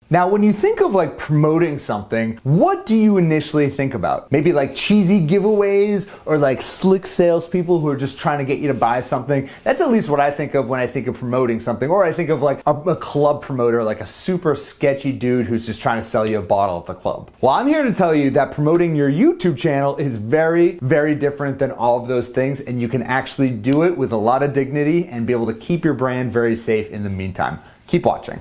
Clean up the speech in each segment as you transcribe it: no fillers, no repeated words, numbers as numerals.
Now, when you think of like promoting something, what do you initially think about? Maybe like cheesy giveaways or like slick salespeople who are just trying to get you to buy something. That's at least what I think of when I think of promoting something. Or I think of like a club promoter, like a super sketchy dude who's just trying to sell you a bottle at the club. Well, I'm here to tell you that promoting your YouTube channel is very, very different than all of those things, and you can actually do it with a lot of dignity and be able to keep your brand very safe in the meantime. Keep watching.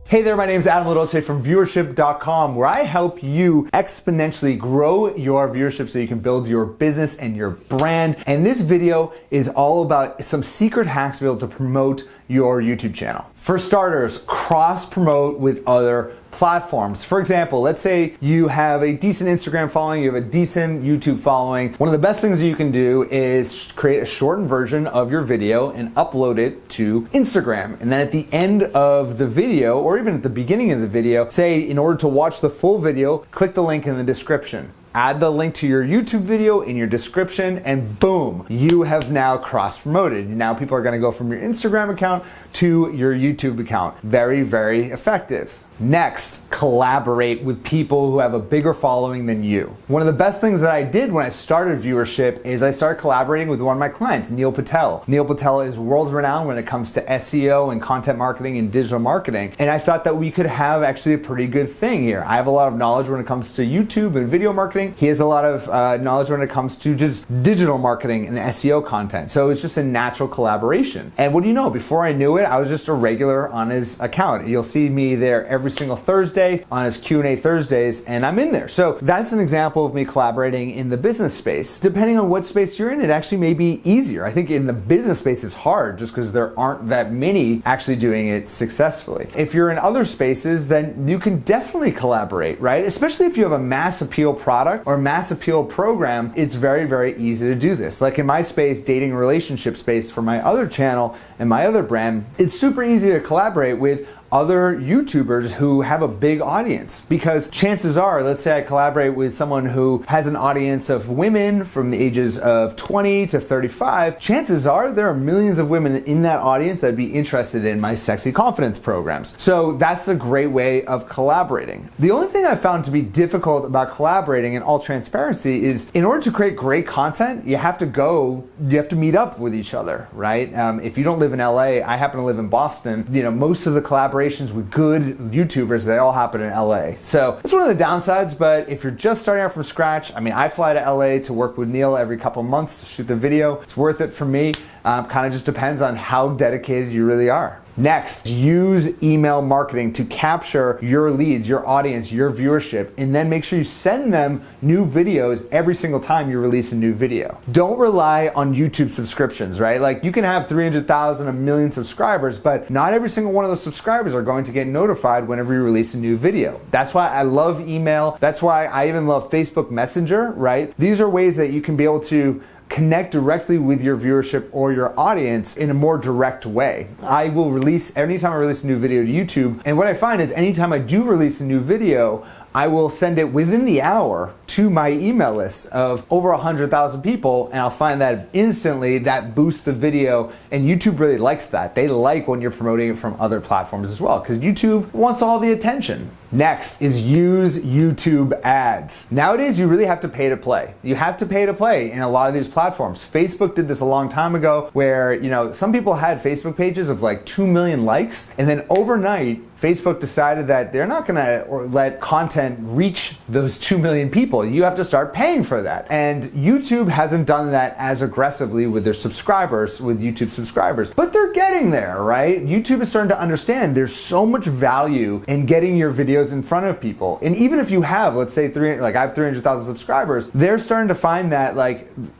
Hey there, my name is Adam LaDolce from Viewership.com, where I help you exponentially grow your viewership so you can build your business and your brand. And this video is all about some secret hacks to be able to promote your YouTube channel. For starters, cross-promote with other platforms. For example, let's say you have a decent Instagram following, you have a decent YouTube following. One of the best things that you can do is create a shortened version of your video and upload it to Instagram. And then at the end of the video, or even at the beginning of the video, say in order to watch the full video, click the link in the description. Add the link to your YouTube video in your description, and boom, you have now cross-promoted. Now people are gonna go from your Instagram account to your YouTube account. Very, very effective. Next, collaborate with people who have a bigger following than you. One of the best things that I did when I started Viewership is I started collaborating with one of my clients, Neil Patel. Neil Patel is world-renowned when it comes to SEO and content marketing and digital marketing, and I thought that we could have actually a pretty good thing here. I have a lot of knowledge when it comes to YouTube and video marketing. He has a lot of knowledge when it comes to just digital marketing and SEO content. So it's just a natural collaboration. And what do you know, before I knew it, I was just a regular on his account. You'll see me there every single Thursday on his Q&A Thursdays, and I'm in there. So that's an example of me collaborating in the business space. Depending on what space you're in, it actually may be easier. I think in the business space it's hard just because there aren't that many actually doing it successfully. If you're in other spaces, then you can definitely collaborate, right? Especially if you have a mass appeal product or mass appeal program, it's very, very easy to do this. Like in my space, dating and relationship space for my other channel and my other brand, it's super easy to collaborate with other YouTubers who have a big audience, because chances are, let's say I collaborate with someone who has an audience of women from the ages of 20 to 35, chances are there are millions of women in that audience that'd be interested in my sexy confidence programs. So that's a great way of collaborating. The only thing I found to be difficult about collaborating, in all transparency, is in order to create great content, you have to meet up with each other, right? If you don't live in LA, I happen to live in Boston, most of the collaborations with good YouTubers, they all happen in LA. So it's one of the downsides, but if you're just starting out from scratch, I fly to LA to work with Neil every couple months to shoot the video. It's worth it for me. Kind of just depends on how dedicated you really are. Next, use email marketing to capture your leads, your audience, your viewership, and then make sure you send them new videos every single time you release a new video. Don't rely on YouTube subscriptions, right? Like you can have 300,000, a million subscribers, but not every single one of those subscribers are going to get notified whenever you release a new video. That's why I love email. That's why I even love Facebook Messenger, right? These are ways that you can be able to connect directly with your viewership or your audience in a more direct way. I will anytime I release a new video to YouTube, and what I find is anytime I do release a new video, I will send it within the hour to my email list of over 100,000 people, and I'll find that instantly that boosts the video, and YouTube really likes that. They like when you're promoting it from other platforms as well, because YouTube wants all the attention. Next is use YouTube ads. Nowadays, you really have to pay to play. You have to pay to play in a lot of these platforms. Facebook did this a long time ago where, some people had Facebook pages of like 2 million likes, and then overnight, Facebook decided that they're not gonna let content reach those 2 million people. You have to start paying for that. And YouTube hasn't done that as aggressively with their subscribers, with YouTube subscribers, but they're getting there, right? YouTube is starting to understand there's so much value in getting your videos in front of people. And even if you have, let's say I have 300,000 subscribers, they're starting to find that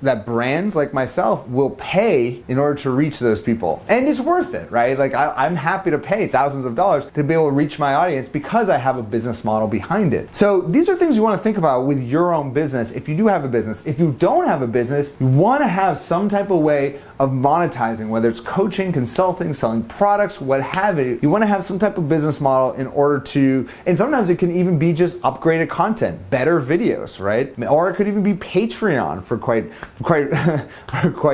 that brands like myself will pay in order to reach those people. And it's worth it, right? I'm happy to pay thousands of dollars to be able to reach my audience because I have a business model behind it. So these are things you want to think about with your own business if you do have a business. If you don't have a business, you want to have some type of way of monetizing, whether it's coaching, consulting, selling products, what have you. You want to have some type of business model in order to, and sometimes it can even be just upgraded content, better videos, right? Or it could even be Patreon for quite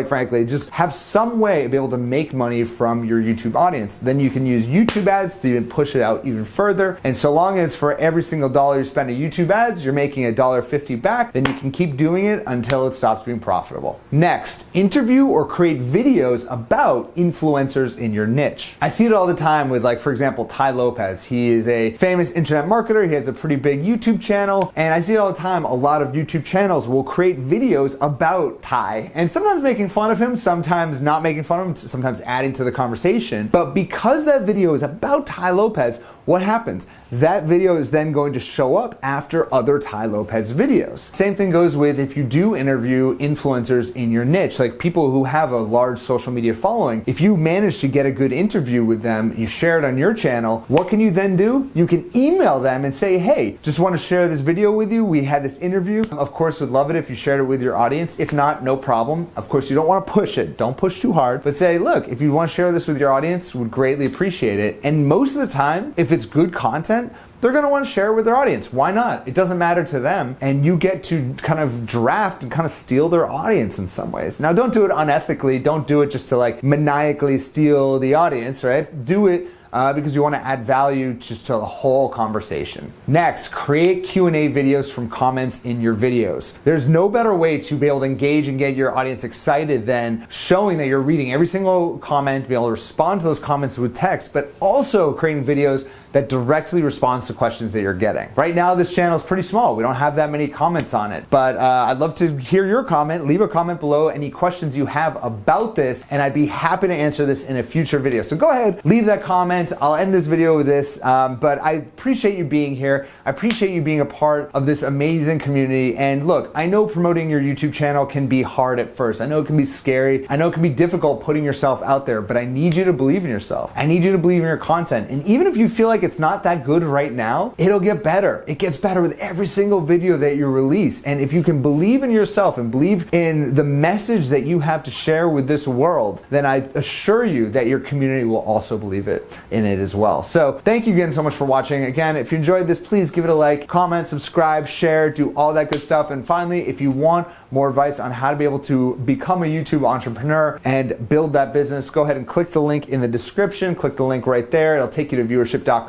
frankly. Just have some way to be able to make money from your YouTube audience. Then you can use YouTube ads to even push it out even further. And so long as for every single dollar you spend on YouTube ads, you're making $1.50 back, then you can keep doing it until it stops being profitable. Next, interview or create videos about influencers in your niche. I see it all the time with, like, for example, Tai Lopez. He is a famous internet marketer. He has a pretty big YouTube channel, and I see it all the time. A lot of YouTube channels will create videos about Tai, and sometimes making fun of him, sometimes not making fun of him, sometimes adding to the conversation. But because that video is about Tai Lopez, what happens? That video is then going to show up after other Tai Lopez videos. Same thing goes with if you do interview influencers in your niche, like people who have a large social media following. If you manage to get a good interview with them, you share it on your channel, what can you then do? You can email them and say, hey, just want to share this video with you. We had this interview. Of course, would love it if you shared it with your audience. If not, no problem. Of course, you don't want to push it. Don't push too hard, but say, look, if you want to share this with your audience, would greatly appreciate it. And most of the time, if it's good content, they're going to want to share it with their audience. Why not? It doesn't matter to them, and you get to kind of draft and kind of steal their audience in some ways. Now, don't do it unethically. Don't do it just to like maniacally steal the audience, right? Do it because you want to add value just to the whole conversation. Next, create Q&A videos from comments in your videos. There's no better way to be able to engage and get your audience excited than showing that you're reading every single comment, be able to respond to those comments with text, but also creating videos that directly responds to questions that you're getting. Right now, this channel is pretty small. We don't have that many comments on it, but I'd love to hear your comment. Leave a comment below, any questions you have about this, and I'd be happy to answer this in a future video. So go ahead, leave that comment. I'll end this video with this, but I appreciate you being here. I appreciate you being a part of this amazing community. And look, I know promoting your YouTube channel can be hard at first. I know it can be scary. I know it can be difficult putting yourself out there, but I need you to believe in yourself. I need you to believe in your content. And even if you feel like it's not that good right now, it'll get better. It gets better with every single video that you release. And if you can believe in yourself and believe in the message that you have to share with this world, then I assure you that your community will also believe in it as well. So thank you again so much for watching. Again, if you enjoyed this, please give it a like, comment, subscribe, share, do all that good stuff. And finally, if you want more advice on how to be able to become a YouTube entrepreneur and build that business, go ahead and click the link in the description. Click the link right there. It'll take you to viewership.com.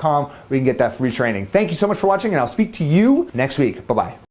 We can get that free training. Thank you so much for watching, and I'll speak to you next week. Bye-bye.